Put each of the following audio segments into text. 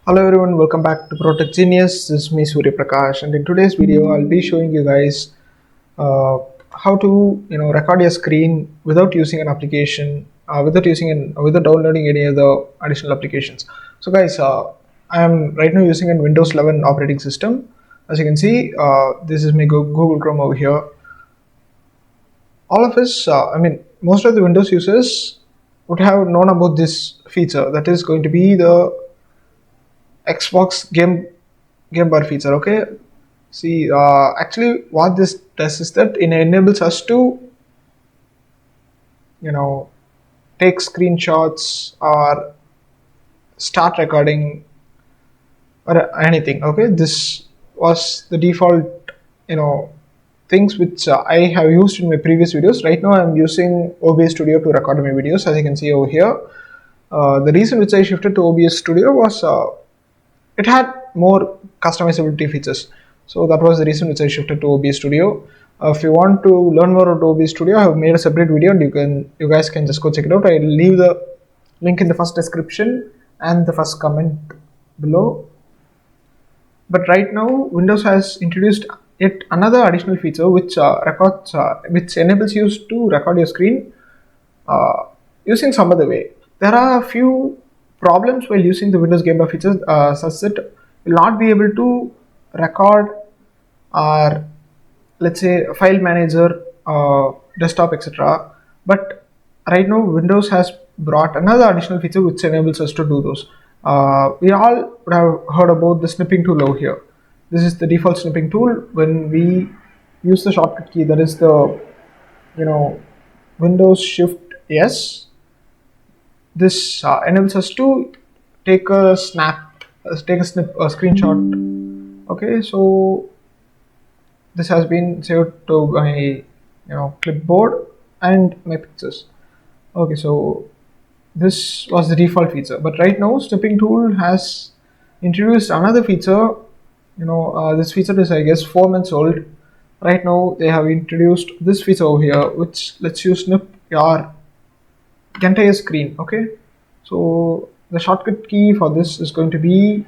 Hello everyone, welcome back to Protech Genius. This is me Surya Prakash, and in today's video, I'll be showing you guys uh, how to record your screen without using an application, without downloading any other additional applications. So guys, I am right now using a Windows 11 operating system. As you can see, this is my Google Chrome over here. All of us, most of the Windows users would have known about this feature. That is going to be the Xbox game bar feature. Okay, see, actually what this does is that it enables us to you know take screenshots or start recording or anything. Okay, this was the default things which I have used in my previous videos. Right now I'm using OBS Studio to record my videos, as you can see over here. The reason which I shifted to OBS Studio was it had more customizability features, so that was the reason which I shifted to OBS Studio. If you want to learn more about OBS Studio, I have made a separate video and you guys can just go check it out. I'll leave the link in the first description and the first comment below. But right now Windows has introduced yet another additional feature which which enables you to record your screen using some other way. There are a few problems while using the Windows Game Bar features, such that you'll not be able to record or let's say file manager, desktop, etc. But right now Windows has brought another additional feature which enables us to do those. We all would have heard about the snipping tool over here. This is the default snipping tool. When we use the shortcut key, that is the Windows Shift S, this enables us to take a screenshot. Okay, so this has been saved to my clipboard and my pictures. Okay, so this was the default feature, but right now snipping tool has introduced another feature. This feature is, I guess, 4 months old. Right now they have introduced this feature over here which lets you snip your entire screen. Okay, so the shortcut key for this is going to be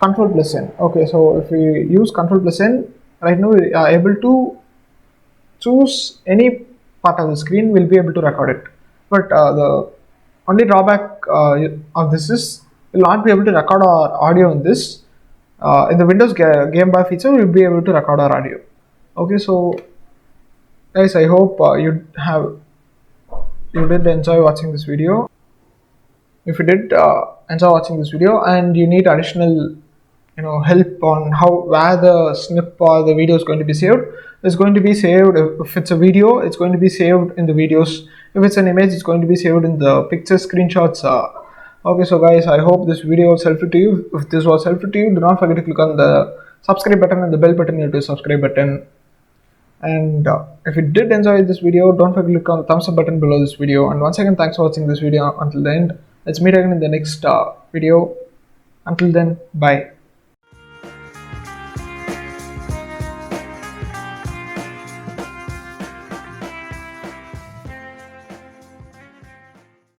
Ctrl+N. Okay, so if we use Ctrl+N, right now we are able to choose any part of the screen. We'll be able to record it, but the only drawback of this is we'll not be able to record our audio in this. In the Windows Game Bar feature, we'll be able to record our audio. Okay, so guys, I hope you did enjoy watching this video. If you did enjoy watching this video and you need additional help on where the snip or the video is going to be saved, it's going to be saved. If it's a video, it's going to be saved in the videos. If it's an image, it's going to be saved in the picture screenshots. Okay, so guys, I hope this video was helpful to you. If this was helpful to you, do not forget to click on the subscribe button and the bell button near to the subscribe button. And if you did enjoy this video, don't forget to click on the thumbs up button below this video. And once again, thanks for watching this video until the end. Let's meet again in the next video. Until then, bye.